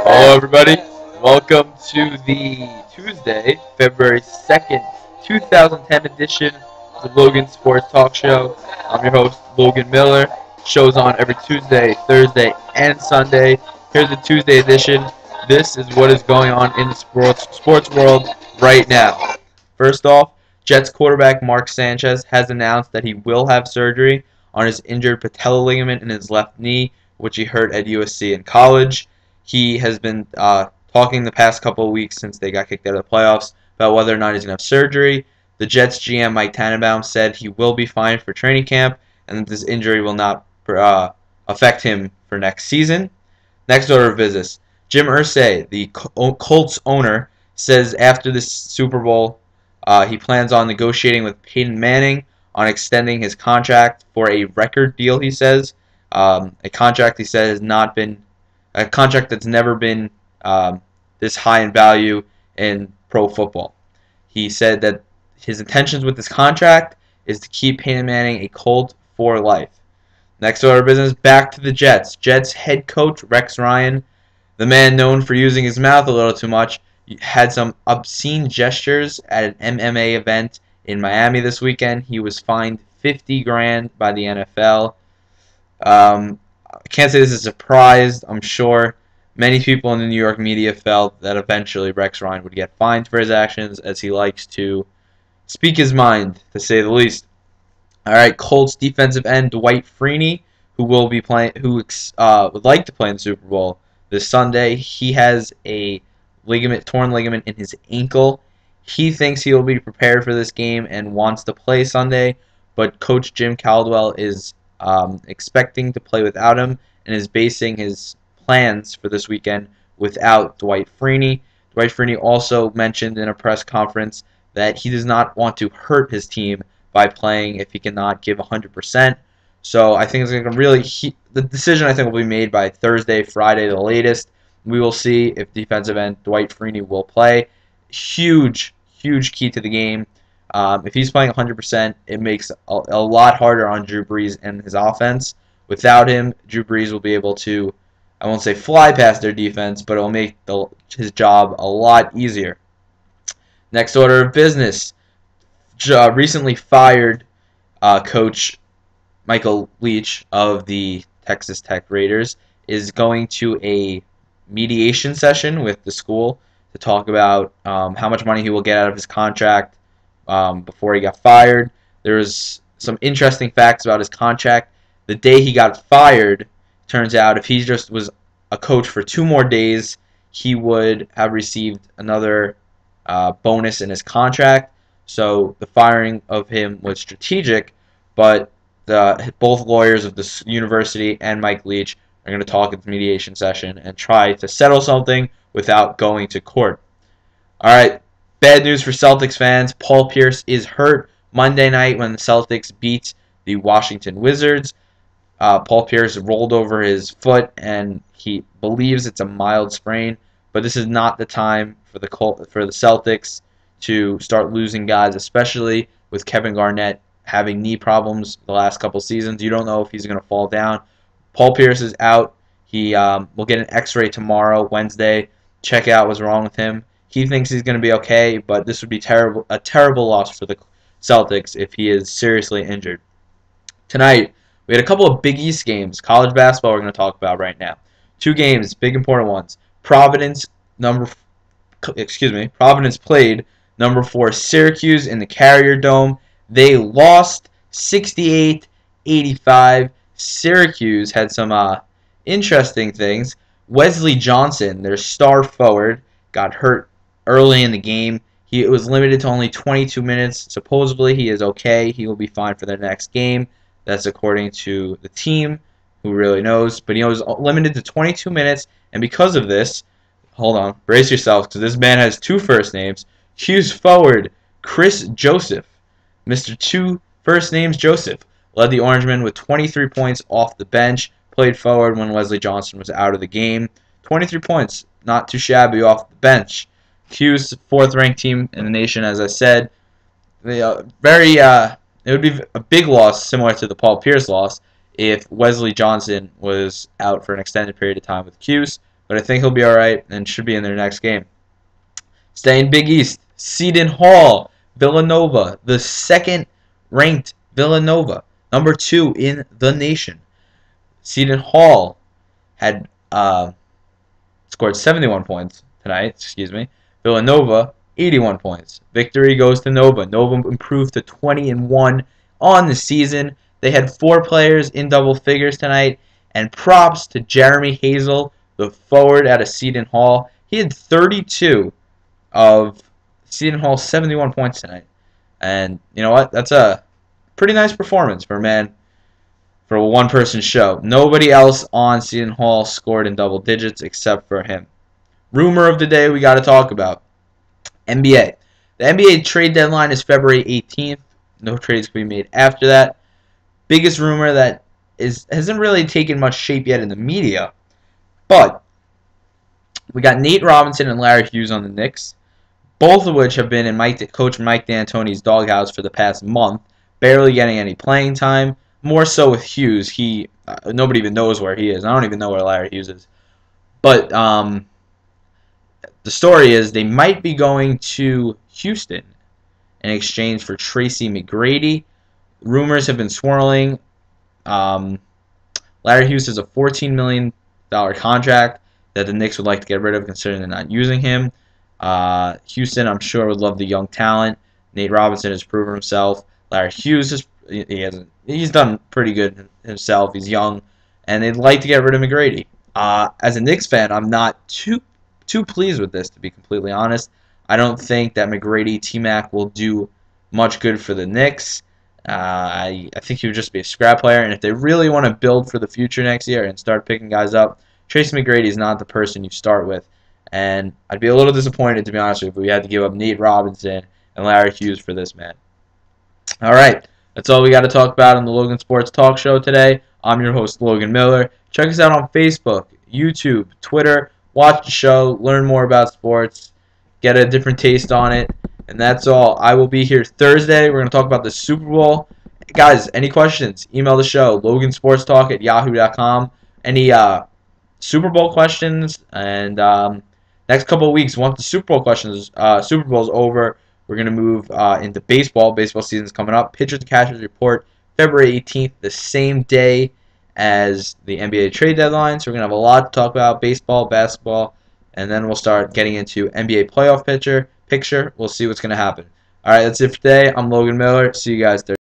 Hello, everybody. Welcome to the Tuesday, February 2nd, 2010 edition of the Logan Sports Talk Show. I'm your host, Logan Miller. Show's on every Tuesday, Thursday, and Sunday. Here's the Tuesday edition. This is what is going on in the sports world right now. First off, Jets quarterback Mark Sanchez has announced that he will have surgery on his injured patella ligament in his left knee, which he hurt at USC in college. He has been talking the past couple of weeks since they got kicked out of the playoffs about whether or not he's going to have surgery. The Jets GM Mike Tannenbaum said he will be fine for training camp and that this injury will not affect him for next season. Next order of business. Jim Irsay, the Colts owner, says after this Super Bowl he plans on negotiating with Peyton Manning on extending his contract for a record deal, he says. A contract, he said, has not been a contract that's never been this high in value in pro football. He said that his intentions with this contract is to keep Peyton Manning a Colt for life. Next order of business, back to the Jets. Jets head coach Rex Ryan, the man known for using his mouth a little too much, had some obscene gestures at an MMA event in Miami this weekend. He was fined $50,000 by the NFL. I can't say this is a surprise. I'm sure many people in the New York media felt that eventually Rex Ryan would get fined for his actions, as he likes to speak his mind, to say the least. All right, Colts defensive end Dwight Freeney, who will be playing, who would like to play in the Super Bowl this Sunday. He has a torn ligament in his ankle. He thinks he will be prepared for this game and wants to play Sunday, but Coach Jim Caldwell is expecting to play without him and is basing his plans for this weekend without Dwight Freeney. Dwight Freeney also mentioned in a press conference that he does not want to hurt his team by playing if he cannot give 100%. So I think it's going to really the decision I think will be made by Thursday, Friday, the latest. We will see if defensive end Dwight Freeney will play. Huge key to the game. If he's playing 100%, it makes a lot harder on Drew Brees and his offense. Without him, Drew Brees will be able to, I won't say fly past their defense, but it will make his job a lot easier. Next order of business. Recently fired coach Michael Leach of the Texas Tech Raiders is going to a mediation session with the school to talk about how much money he will get out of his contract before he got fired. There's some interesting facts about his contract. The day he got fired, turns out if he just was a coach for 2 more days, he would have received another bonus in his contract. So the firing of him was strategic, but both lawyers of the university and Mike Leach are going to talk at the mediation session and try to settle something without going to court. All right, bad news for Celtics fans. Paul Pierce is hurt Monday night when the Celtics beat the Washington Wizards. Paul Pierce rolled over his foot, and he believes it's a mild sprain. But this is not the time for the Celtics to start losing guys, especially with Kevin Garnett having knee problems the last couple seasons. You don't know if he's going to fall down. Paul Pierce is out. He will get an X-ray tomorrow, Wednesday. Check out what's wrong with him. He thinks he's going to be okay, but this would be a terrible loss for the Celtics if he is seriously injured. Tonight, we had a couple of Big East games. College basketball we're going to talk about right now. 2 games, big important ones. Providence played number 4 Syracuse in the Carrier Dome. They lost 68-85. Syracuse had some interesting things. Wesley Johnson, their star forward, got hurt early in the game. He was limited to only 22 minutes. Supposedly he is okay. He will be fine for the next game. That's according to the team, who really knows. But he was limited to 22 minutes, and because of this, hold on, brace yourself, because this man has 2 first names. Hughes forward Chris Joseph, Mr. 2 first names Joseph, led the Orangemen with 23 points off the bench, played forward when Wesley Johnson was out of the game. 23 points, not too shabby off the bench. Hughes, 4th-ranked team in the nation, as I said. It would be a big loss, similar to the Paul Pierce loss, if Wesley Johnson was out for an extended period of time with Hughes. but I think he'll be all right and should be in their next game. Staying Big East, Seton Hall, Villanova, the second-ranked Villanova, number 2 in the nation. Seton Hall had scored 71 points tonight. Villanova 81 points. Victory goes to Nova. Nova improved to 20-1 on the season. They had 4 players in double figures tonight. And props to Jeremy Hazel, the forward out of Seton Hall. He had 32 of Seton Hall's 71 points tonight. And you know what? That's a pretty nice performance for a man, for a one-person show. Nobody else on Seton Hall scored in double digits except for him. Rumor of the day we got to talk about. NBA. The NBA trade deadline is February 18th. No trades can be made after that. Biggest rumor that hasn't really taken much shape yet in the media, but we got Nate Robinson and Larry Hughes on the Knicks, both of which have been in Coach Mike D'Antoni's doghouse for the past month, barely getting any playing time. More so with Hughes. Nobody even knows where he is. I don't even know where Larry Hughes is. But the story is they might be going to Houston in exchange for Tracy McGrady. Rumors have been swirling. Larry Hughes has a $14 million contract that the Knicks would like to get rid of, considering they're not using him. Houston, I'm sure, would love the young talent. Nate Robinson has proven himself. Larry Hughes he's done pretty good himself. He's young, and they'd like to get rid of McGrady. As a Knicks fan, I'm not too pleased with this, to be completely honest. I don't think that McGrady, T-Mac will do much good for the Knicks. I think he would just be a scrap player, and if they really want to build for the future next year and start picking guys up, Tracy McGrady is not the person you start with. And I'd be a little disappointed, to be honest with you, if we had to give up Nate Robinson and Larry Hughes for this man. All right, that's all we got to talk about on the Logan Sports Talk Show today. I'm your host, Logan Miller. Check us out on Facebook, YouTube, Twitter. Watch the show, learn more about sports, get a different taste on it. And that's all. I will be here Thursday. We're going to talk about the Super Bowl. Guys, any questions, email the show, logansportstalk@yahoo.com. Any Super Bowl questions, and next couple of weeks, once the Super Bowl's over, we're going to move into baseball. Baseball season's coming up. Pitchers to Catchers report February 18th, the same day as the NBA trade deadline. So we're going to have a lot to talk about: baseball, basketball, and then we'll start getting into NBA playoff picture. We'll see what's going to happen. All right, that's it for today. I'm Logan Miller. See you guys Thursday.